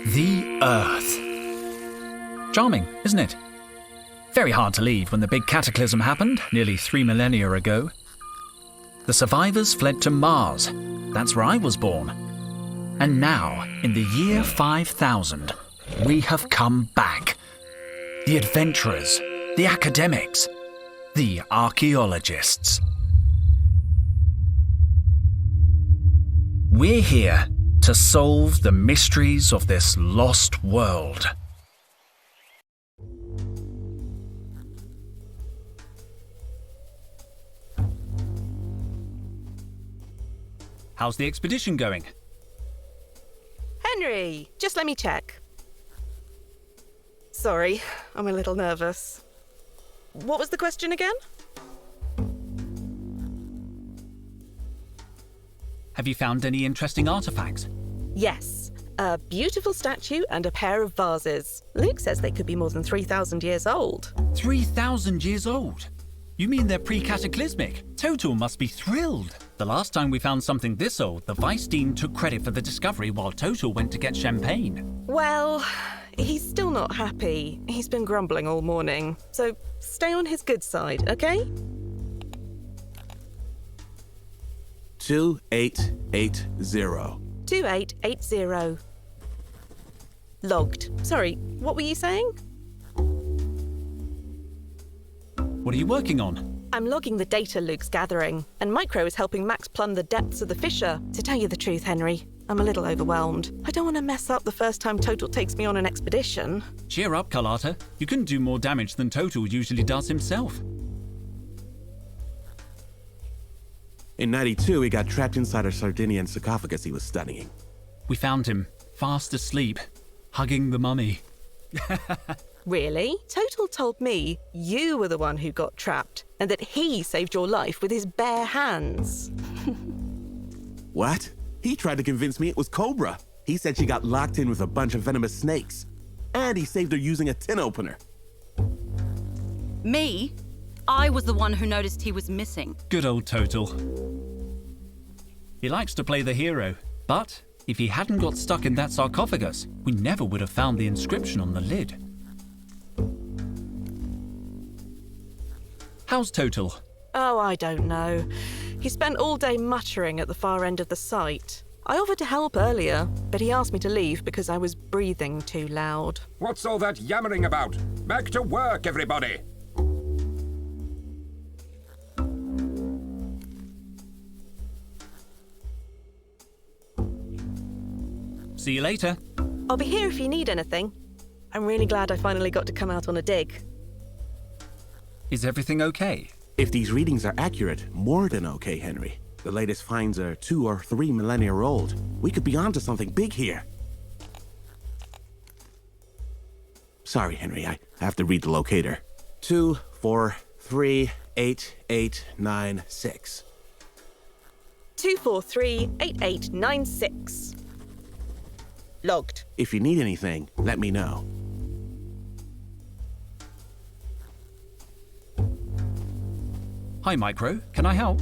The Earth. Charming, isn't it? Very hard to leave when the big cataclysm happened nearly 3 millennia ago. The survivors fled to Mars. That's where I was born. And now, in the year 5000, we have come back. The adventurers, the academics, the archaeologists. We're here to solve the mysteries of this lost world. How's the expedition going? Henry, just let me check. Sorry, I'm a little nervous. What was the question again? Have you found any interesting artifacts? Yes, a beautiful statue and a pair of vases. Luke says they could be more than 3,000 years old. 3,000 years old? You mean they're pre-cataclysmic? Total must be thrilled. The last time we found something this old, the Vice Dean took credit for the discovery while Total went to get champagne. Well, he's still not happy. He's been grumbling all morning. So stay on his good side, okay? 2880. 2880. Logged. Sorry, what were you saying? What are you working on? I'm logging the data Luke's gathering, and Micro is helping Max plumb the depths of the fissure. To tell you the truth, Henry, I'm a little overwhelmed. I don't want to mess up the first time Total takes me on an expedition. Cheer up, Carlotta. You couldn't do more damage than Total usually does himself. In 92, he got trapped inside a Sardinian sarcophagus he was studying. We found him, fast asleep, hugging the mummy. Really? Total told me you were the one who got trapped, and that he saved your life with his bare hands. What? He tried to convince me it was Cobra. He said she got locked in with a bunch of venomous snakes. And he saved her using a tin opener. Me? I was the one who noticed he was missing. Good old Total. He likes to play the hero, but if he hadn't got stuck in that sarcophagus, we never would have found the inscription on the lid. How's Total? Oh, I don't know. He spent all day muttering at the far end of the site. I offered to help earlier, but he asked me to leave because I was breathing too loud. What's all that yammering about? Back to work, everybody! See you later. I'll be here if you need anything. I'm really glad I finally got to come out on a dig. Is everything okay? If these readings are accurate, more than okay, Henry. The latest finds are 2 or 3 millennia old. We could be onto something big here. Sorry, Henry, I have to read the locator. 2438896. 2438896. Logged. If you need anything, let me know. Hi, Micro. Can I help?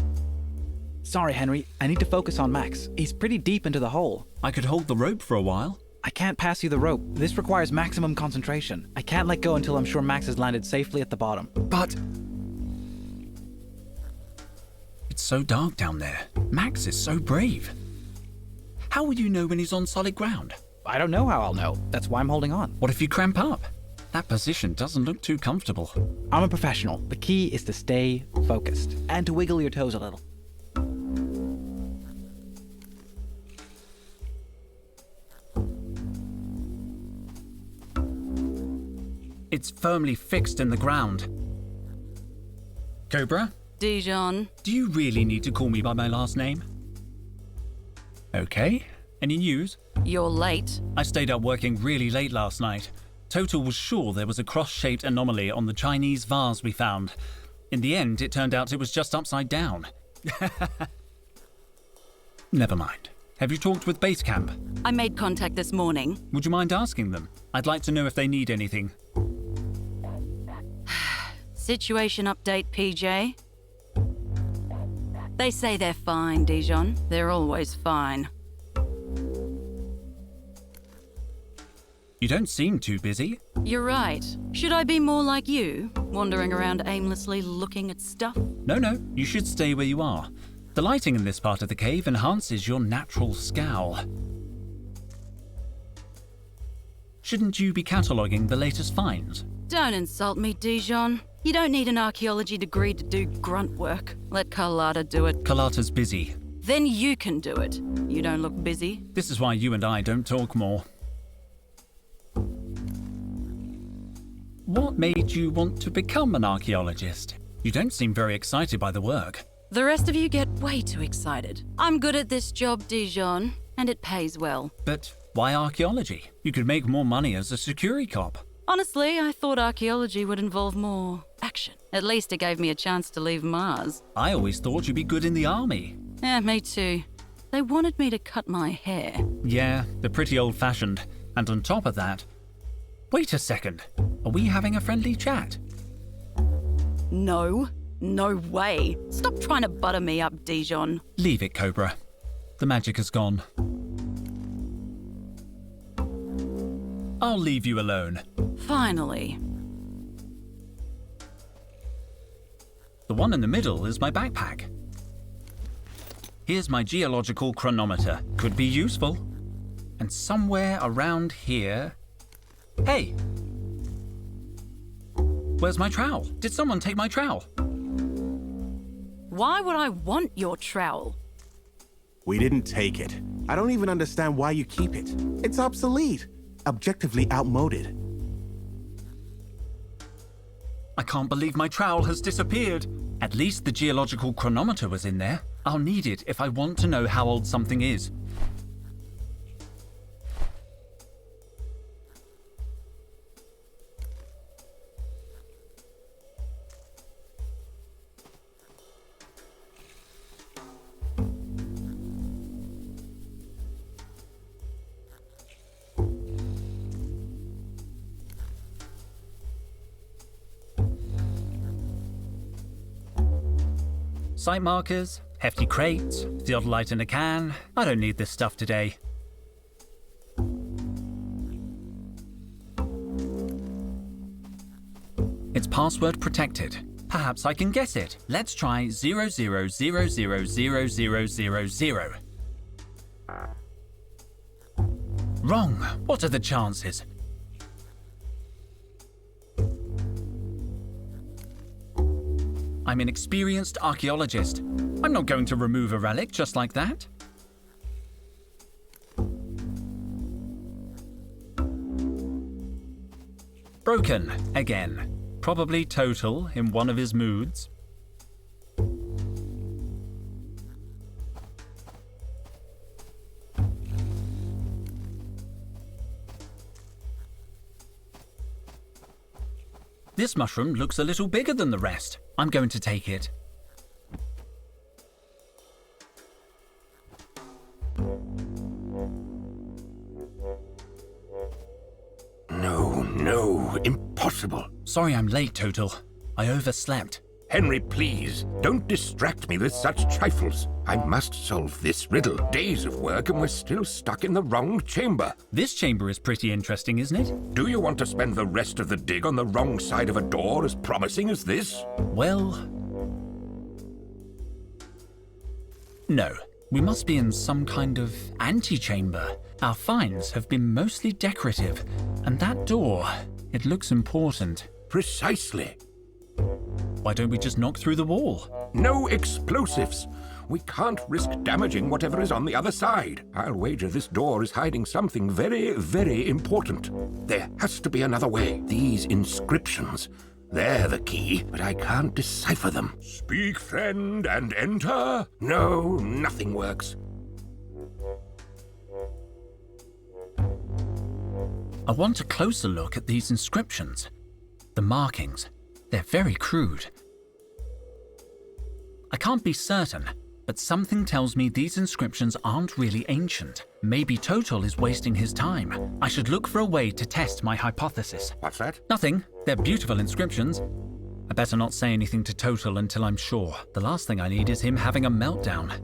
Sorry, Henry. I need to focus on Max. He's pretty deep into the hole. I could hold the rope for a while. I can't pass you the rope. This requires maximum concentration. I can't let go until I'm sure Max has landed safely at the bottom. But it's so dark down there. Max is so brave. How will you know when he's on solid ground? I don't know how I'll know. That's why I'm holding on. What if you cramp up? That position doesn't look too comfortable. I'm a professional. The key is to stay focused and to wiggle your toes a little. It's firmly fixed in the ground. Cobra, Dijon. do you really need to call me by my last name? Okay. Any news? You're late. I stayed up working really late last night. Total was sure there was a cross-shaped anomaly on the Chinese vase we found. In the end, it turned out it was just upside down. Never mind. Have you talked with base camp? I made contact this morning. Would you mind asking them? I'd like to know if they need anything. Situation update, PJ. They say they're fine, Dijon. They're always fine. You don't seem too busy. You're right. Should I be more like you, wandering around aimlessly looking at stuff? No, you should stay where you are. The lighting in this part of the cave enhances your natural scowl. Shouldn't you be cataloguing the latest finds? Don't insult me, Dijon. You don't need an archaeology degree to do grunt work. Let Carlotta do it. Carlotta's busy. Then you can do it. You don't look busy. This is why you and I don't talk more. What made you want to become an archaeologist? You don't seem very excited by the work. The rest of you get way too excited. I'm good at this job, Dijon, and it pays well. But why archaeology? You could make more money as a security cop. Honestly, I thought archaeology would involve more action. At least it gave me a chance to leave Mars. I always thought you'd be good in the army. Yeah, me too. They wanted me to cut my hair. Yeah, they're pretty old-fashioned. And on top of that... Wait a second. Are we having a friendly chat? No way. Stop trying to butter me up, Dijon. Leave it, Cobra. The magic has gone. I'll leave you alone. Finally. The one in the middle is my backpack. Here's my geological chronometer. Could be useful. And somewhere around here... Hey! Where's my trowel? Did someone take my trowel? Why would I want your trowel? We didn't take it. I don't even understand why you keep it. It's obsolete. Objectively outmoded. I can't believe my trowel has disappeared. At least the geological chronometer was in there. I'll need it if I want to know how old something is. Site markers, hefty crates, the odd light in a can. I don't need this stuff today. It's password protected. Perhaps I can guess it. Let's try 00000000. Wrong. What are the chances? I'm an experienced archaeologist. I'm not going to remove a relic just like that. Broken again. Probably Total in one of his moods. This mushroom looks a little bigger than the rest. I'm going to take it. No, impossible. Sorry I'm late, Total. I overslept. Henry, please, don't distract me with such trifles. I must solve this riddle. Days of work and we're still stuck in the wrong chamber. This chamber is pretty interesting, isn't it? Do you want to spend the rest of the dig on the wrong side of a door as promising as this? Well... no. We must be in some kind of antechamber. Our finds have been mostly decorative. And that door, it looks important. Precisely. Why don't we just knock through the wall? No explosives. We can't risk damaging whatever is on the other side. I'll wager this door is hiding something very, very important. There has to be another way. These inscriptions, they're the key, but I can't decipher them. Speak, friend, and enter? No, nothing works. I want a closer look at these inscriptions. The markings. They're very crude. I can't be certain, but something tells me these inscriptions aren't really ancient. Maybe Total is wasting his time. I should look for a way to test my hypothesis. What's that? Nothing. They're beautiful inscriptions. I better not say anything to Total until I'm sure. The last thing I need is him having a meltdown.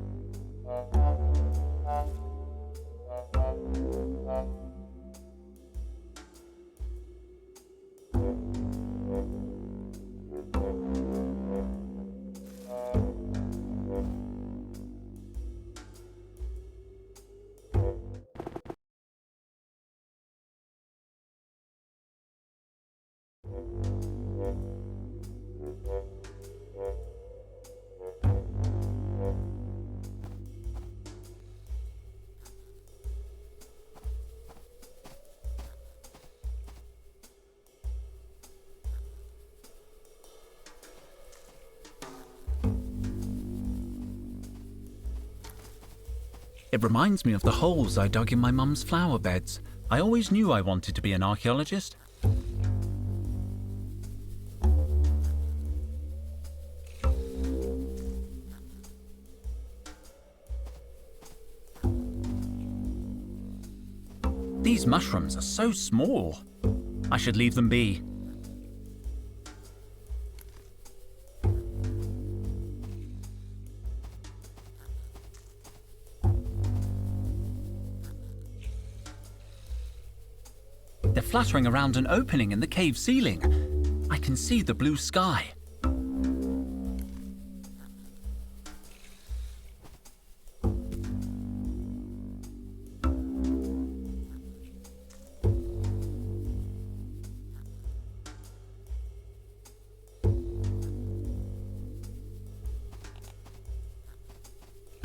It reminds me of the holes I dug in my mum's flower beds. I always knew I wanted to be an archaeologist. These mushrooms are so small. I should leave them be. They're fluttering around an opening in the cave ceiling. I can see the blue sky.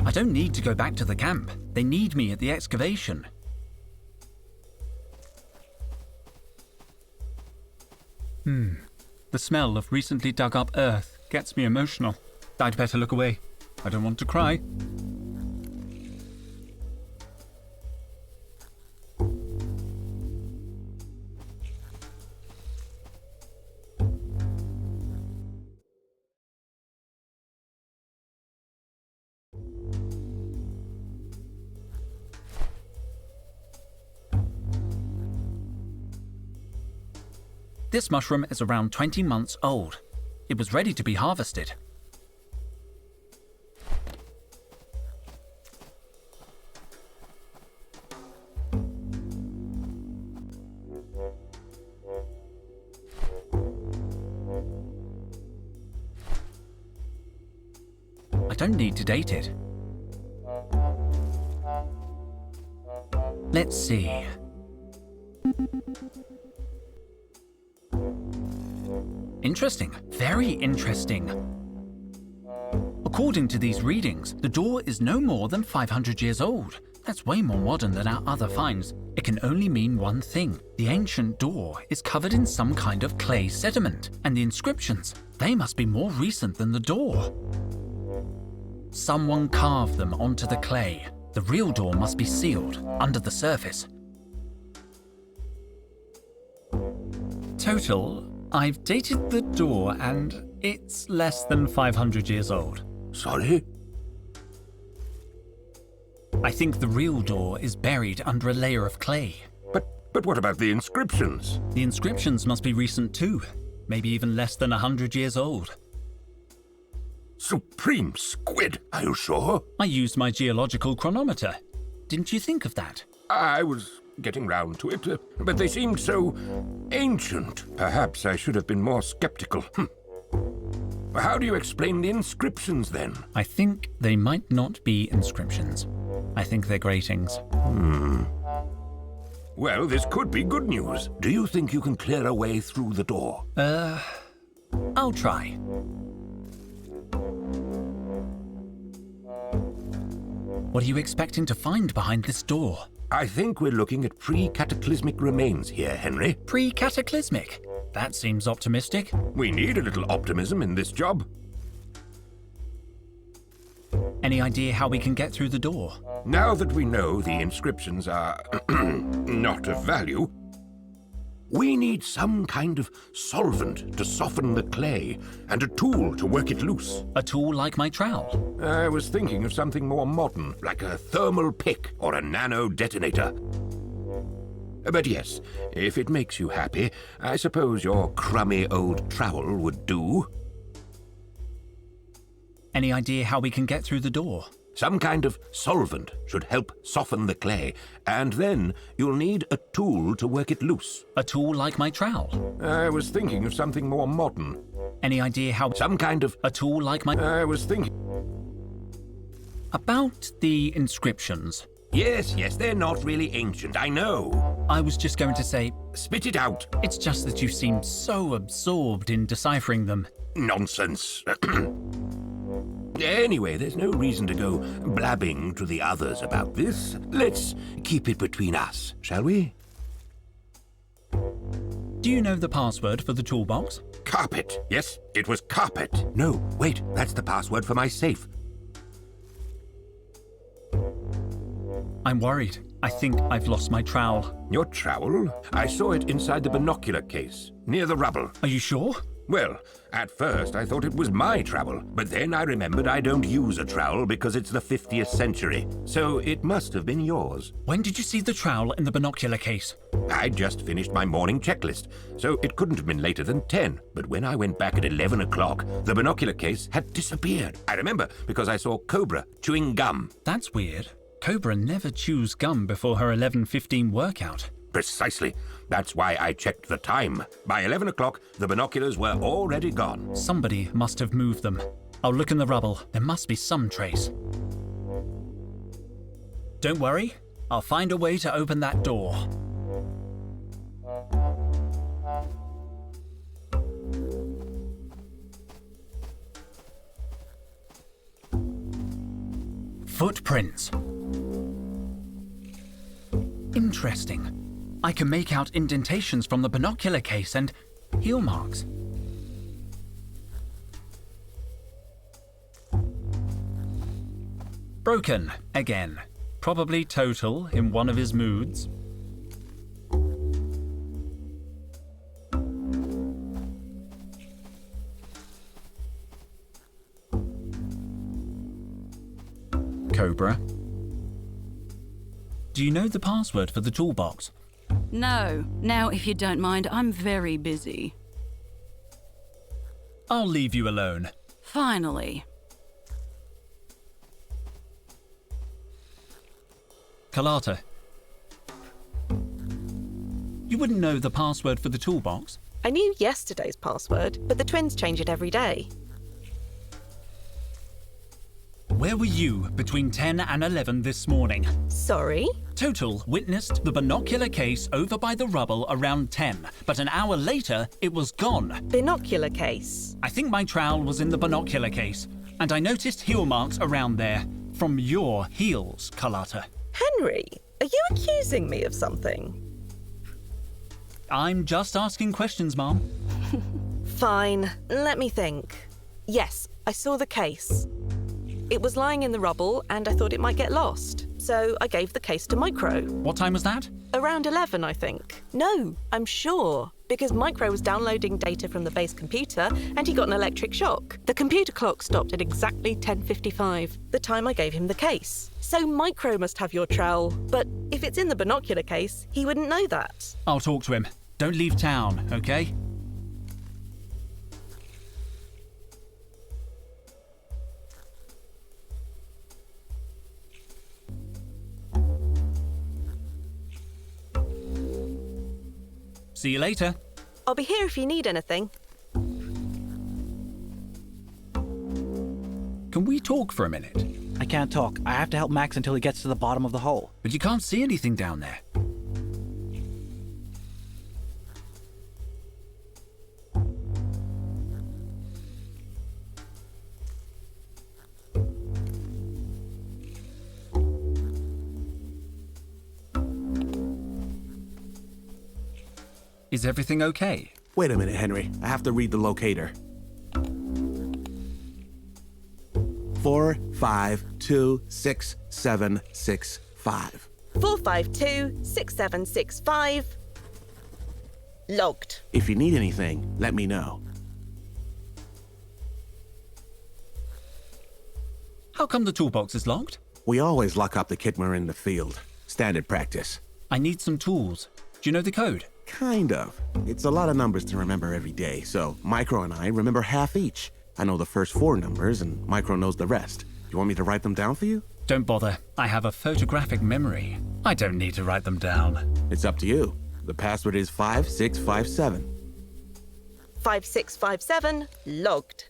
I don't need to go back to the camp. They need me at the excavation. The smell of recently dug up earth gets me emotional. I'd better look away. I don't want to cry. This mushroom is around 20 months old. It was ready to be harvested. I don't need to date it. Let's see. Interesting. Very interesting. According to these readings, the door is no more than 500 years old. That's way more modern than our other finds. It can only mean one thing. The ancient door is covered in some kind of clay sediment, and the inscriptions, they must be more recent than the door. Someone carved them onto the clay. The real door must be sealed under the surface. Total, I've dated the door and it's less than 500 years old. Sorry? I think the real door is buried under a layer of clay. But what about the inscriptions? The inscriptions must be recent too, maybe even less than 100 years old. Supreme squid, are you sure? I used my geological chronometer. Didn't you think of that? I was getting round to it, but they seemed so ancient. Perhaps I should have been more skeptical. How do you explain the inscriptions then? I think they might not be inscriptions. I think they're gratings. Well, this could be good news. Do you think you can clear a way through the door? I'll try. What are you expecting to find behind this door? I think we're looking at pre-cataclysmic remains here, Henry. Pre-cataclysmic? That seems optimistic. We need a little optimism in this job. Any idea how we can get through the door? Now that we know the inscriptions are not of value, we need some kind of solvent to soften the clay and a tool to work it loose. A tool like my trowel? I was thinking of something more modern, like a thermal pick or a nano detonator. But yes, if it makes you happy, I suppose your crummy old trowel would do. Any idea how we can get through the door? Some kind of solvent should help soften the clay, and then you'll need a tool to work it loose. A tool like my trowel? I was thinking of something more modern. Any idea how... Some kind of... A tool like my... I was thinking... About the inscriptions. Yes, they're not really ancient, I know. I was just going to say... Spit it out. It's just that you seem so absorbed in deciphering them. Nonsense. Anyway, there's no reason to go blabbing to the others about this. Let's keep it between us, shall we? Do you know the password for the toolbox? Carpet. Yes, it was carpet. No, wait, that's the password for my safe. I'm worried. I think I've lost my trowel. Your trowel? I saw it inside the binocular case, near the rubble. Are you sure? Well, at first I thought it was my trowel, but then I remembered I don't use a trowel because it's the 50th century, so it must have been yours. When did you see the trowel in the binocular case? I'd just finished my morning checklist, so it couldn't have been later than 10. But when I went back at 11 o'clock, the binocular case had disappeared. I remember because I saw Cobra chewing gum. That's weird. Cobra never chews gum before her 11:15 workout. Precisely. That's why I checked the time. By 11 o'clock, the binoculars were already gone. Somebody must have moved them. I'll look in the rubble. There must be some trace. Don't worry. I'll find a way to open that door. Footprints. Interesting. I can make out indentations from the binocular case and heel marks. Broken again. Probably Total in one of his moods. Cobra. Do you know the password for the toolbox? No. Now, if you don't mind, I'm very busy. I'll leave you alone. Finally. Carlotta. You wouldn't know the password for the toolbox? I knew yesterday's password, but the twins change it every day. Where were you between 10 and 11 this morning? Sorry? Total witnessed the binocular case over by the rubble around 10, but an hour later, it was gone. Binocular case. I think my trowel was in the binocular case, and I noticed heel marks around there from your heels, Carlotta. Henry, are you accusing me of something? I'm just asking questions, Mom. Fine, let me think. Yes, I saw the case. It was lying in the rubble and I thought it might get lost. So I gave the case to Micro. What time was that? Around 11, I think. No, I'm sure. Because Micro was downloading data from the base computer and he got an electric shock. The computer clock stopped at exactly 10:55, the time I gave him the case. So Micro must have your trowel. But if it's in the binocular case, he wouldn't know that. I'll talk to him. Don't leave town, okay? See you later. I'll be here if you need anything. Can we talk for a minute? I can't talk. I have to help Max until he gets to the bottom of the hole. But you can't see anything down there. Is everything okay? Wait a minute, Henry. I have to read the locator. 4526765. 4526765. Logged. If you need anything, let me know. How come the toolbox is locked? We always lock up the kit when we're in the field. Standard practice. I need some tools. Do you know the code? Kind of. It's a lot of numbers to remember every day, so Micro and I remember half each. I know the first 4 numbers, and Micro knows the rest. You want me to write them down for you? Don't bother. I have a photographic memory. I don't need to write them down. It's up to you. The password is 5657. 5657. Logged.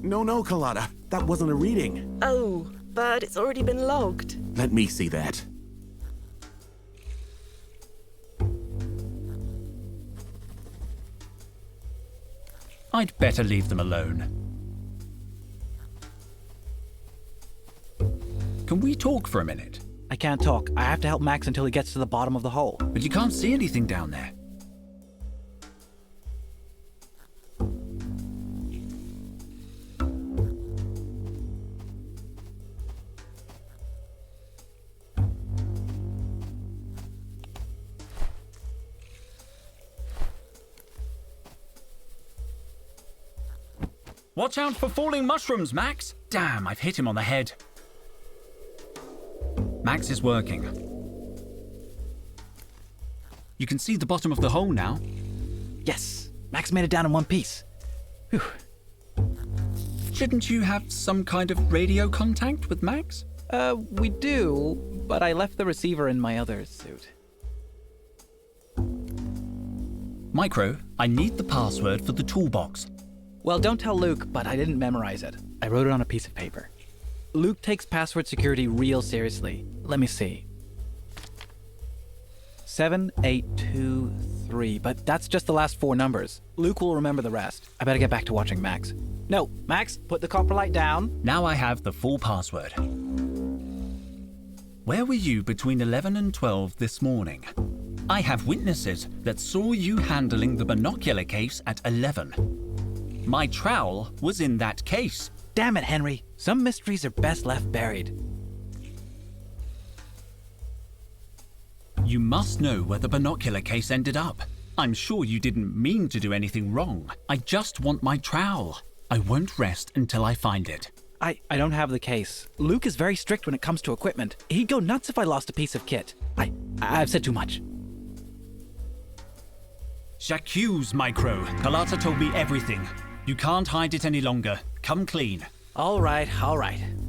No, Carlotta. That wasn't a reading. Oh, but it's already been logged. Let me see that. I'd better leave them alone. Can we talk for a minute? I can't talk. I have to help Max until he gets to the bottom of the hole. But you can't see anything down there. Watch out for falling mushrooms, Max! Damn, I've hit him on the head. Max is working. You can see the bottom of the hole now. Yes, Max made it down in one piece. Whew. Shouldn't you have some kind of radio contact with Max? We do, but I left the receiver in my other suit. Micro, I need the password for the toolbox. Well, don't tell Luke, but I didn't memorize it. I wrote it on a piece of paper. Luke takes password security real seriously. Let me see. 7823, but that's just the last 4 numbers. Luke will remember the rest. I better get back to watching Max. No, Max, put the copper light down. Now I have the full password. Where were you between 11 and 12 this morning? I have witnesses that saw you handling the binocular case at 11. My trowel was in that case. Damn it, Henry. Some mysteries are best left buried. You must know where the binocular case ended up. I'm sure you didn't mean to do anything wrong. I just want my trowel. I won't rest until I find it. I don't have the case. Luke is very strict when it comes to equipment. He'd go nuts if I lost a piece of kit. I've said too much. J'accuse, Micro. Carlotta told me everything. You can't hide it any longer. Come clean. All right.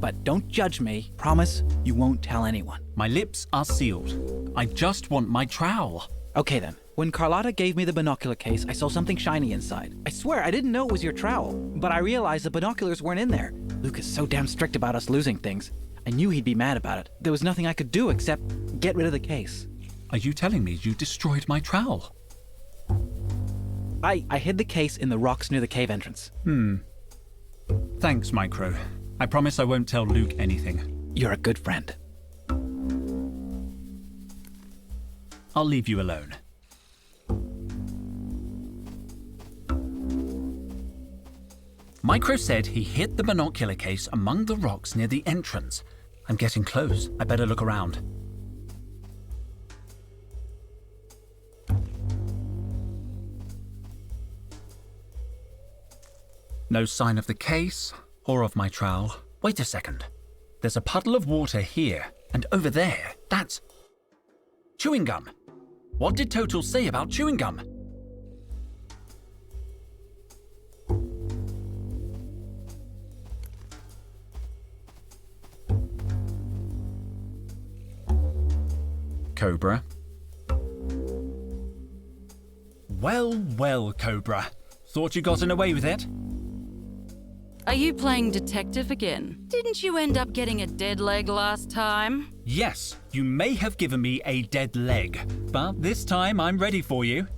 But don't judge me. Promise you won't tell anyone. My lips are sealed. I just want my trowel. Okay then. When Carlotta gave me the binocular case, I saw something shiny inside. I swear I didn't know it was your trowel, but I realized the binoculars weren't in there. Luke is so damn strict about us losing things. I knew he'd be mad about it. There was nothing I could do except get rid of the case. Are you telling me you destroyed my trowel? I hid the case in the rocks near the cave entrance. Thanks, Micro. I promise I won't tell Luke anything. You're a good friend. I'll leave you alone. Micro said he hid the binocular case among the rocks near the entrance. I'm getting close. I better look around. No sign of the case or of my trowel. Wait a second. There's a puddle of water here, and over there, that's chewing gum. What did Total say about chewing gum? Cobra. Well, Cobra. Thought you gotten away with it? Are you playing detective again? Didn't you end up getting a dead leg last time? Yes, you may have given me a dead leg, but this time I'm ready for you.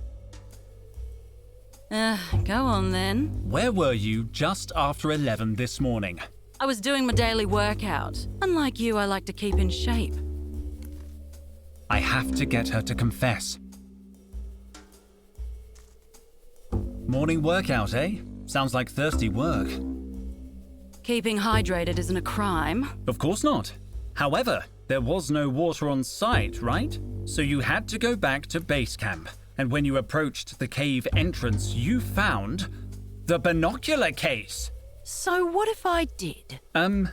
Go on then. Where were you just after 11 this morning? I was doing my daily workout. Unlike you, I like to keep in shape. I have to get her to confess. Morning workout, eh? Sounds like thirsty work. Keeping hydrated isn't a crime. Of course not. However, there was no water on site, right? So you had to go back to base camp. And when you approached the cave entrance, you found the binocular case. So what if I did? I'm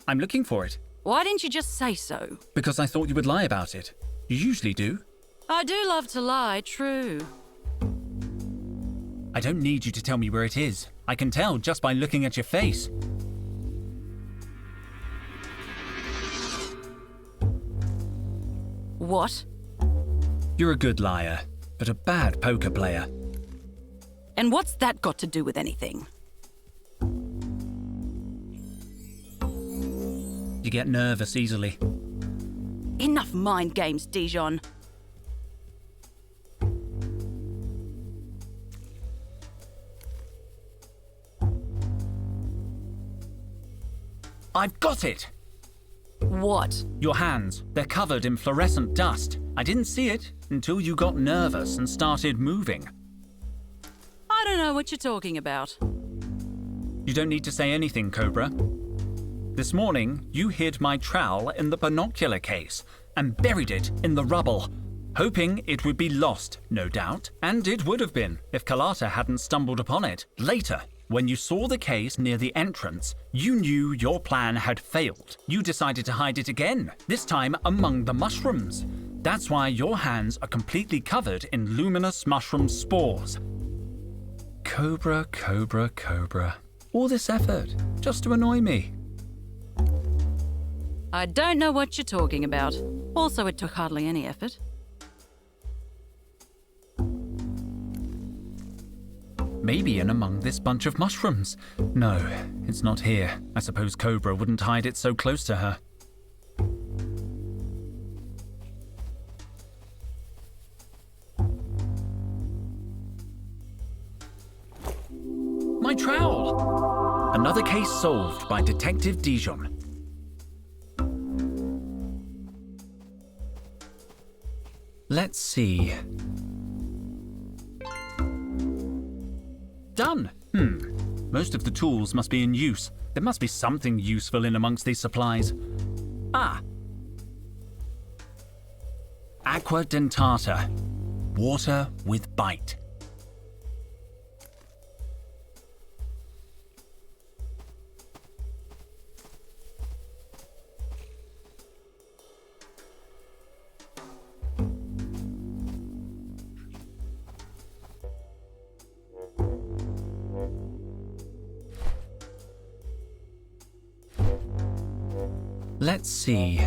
looking for it. Why didn't you just say so? Because I thought you would lie about it. You usually do. I do love to lie, true. I don't need you to tell me where it is. I can tell just by looking at your face. What? You're a good liar, but a bad poker player. And what's that got to do with anything? You get nervous easily. Enough mind games, Dijon. I've got it! What? Your hands, they're covered in fluorescent dust. I didn't see it until you got nervous and started moving. I don't know what you're talking about. You don't need to say anything, Cobra. This morning, you hid my trowel in the binocular case and buried it in the rubble, hoping it would be lost, no doubt. And it would have been if Carlotta hadn't stumbled upon it later, When you saw the case near the entrance, you knew your plan had failed. You decided to hide it again, this time among the mushrooms. That's why your hands are completely covered in luminous mushroom spores. Cobra, Cobra, Cobra. All this effort, just to annoy me. I don't know what you're talking about. Also, it took hardly any effort. Maybe in among this bunch of mushrooms. No, it's not here. I suppose Cobra wouldn't hide it so close to her. My trowel! Another case solved by Detective Dijon. Let's see. Done. Most of the tools must be in use. There must be something useful in amongst these supplies. Ah. Aqua dentata. Water with bite. Let's see.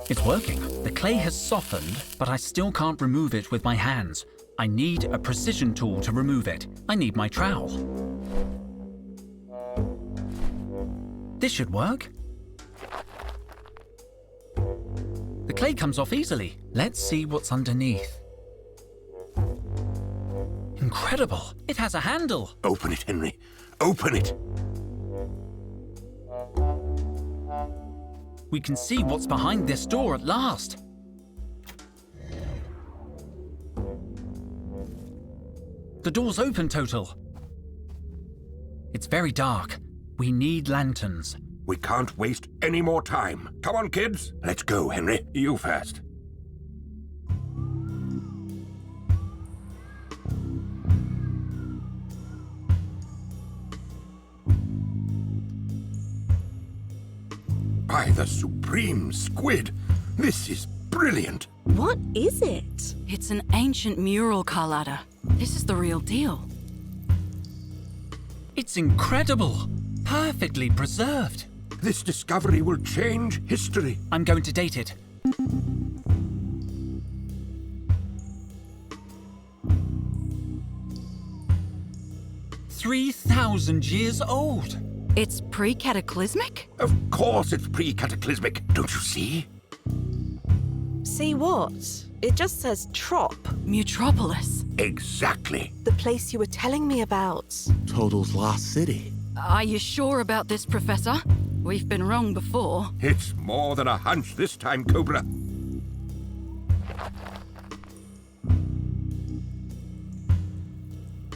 It's working. The clay has softened, but I still can't remove it with my hands. I need a precision tool to remove it. I need my trowel. This should work. The clay comes off easily. Let's see what's underneath. Incredible! It has a handle. Open it, Henry. Open it. We can see what's behind this door at last. The door's open, Total. It's very dark. We need lanterns. We can't waste any more time. Come on, kids. Let's go, Henry. You first. By the supreme squid! This is brilliant! What is it? It's an ancient mural, Carlotta. This is the real deal. It's incredible. Perfectly preserved. This discovery will change history. I'm going to date it. $3,000 old. It's pre-cataclysmic? Of course it's pre-cataclysmic, don't you see? See what? It just says Trop, MUTROPOLIS. Exactly. the place you were telling me about. Total's lost city. Are you sure about this, Professor? We've been wrong before. It's more than a hunch this time, Cobra.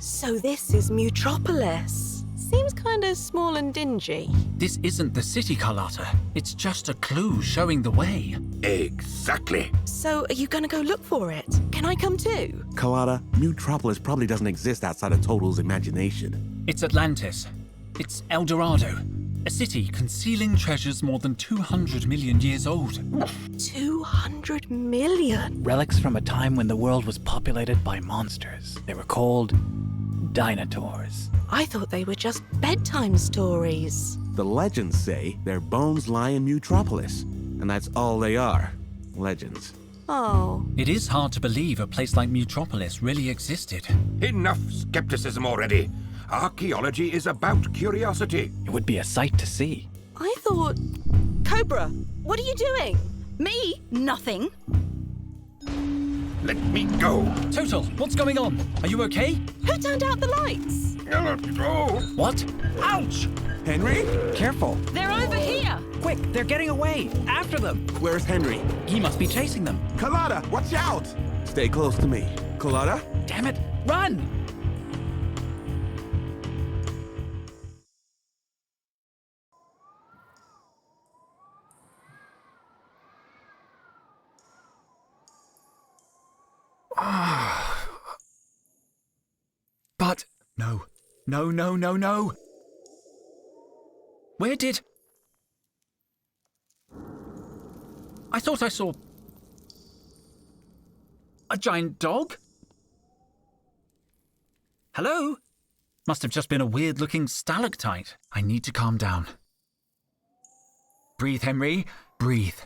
So this is MUTROPOLIS. Seems kind of small and dingy. This isn't the city, Carlotta. It's just a clue showing the way. Exactly. So are you gonna go look for it? Can I come too? Colada, Mutropolis probably doesn't exist outside of Total's imagination. It's Atlantis. It's El Dorado. A city concealing treasures more than 200 million years old. 200 million. Relics from a time when the world was populated by monsters. They were called Dinotaurs. I thought they were just bedtime stories. The legends say their bones lie in Mutropolis, and that's all they are. Legends. Oh, It is hard to believe a place like Mutropolis really existed. Enough skepticism already. Archaeology is about curiosity. It would be a sight to see. I thought... Cobra, what are you doing? Me? Nothing. Let me go. Total, what's going on? Are you okay? Who turned out the lights? Oh. What? Ouch! Henry? Careful! They're over here. Quick, they're getting away! After them! Where's Henry? He must be chasing them. Colada, watch out! Stay close to me. Colada? Damn it! Run! But No. No, no, no, no! Where did... I thought I saw... a giant dog? Hello? Must have just been a weird-looking stalactite. I need to calm down. Breathe, Henry. Breathe.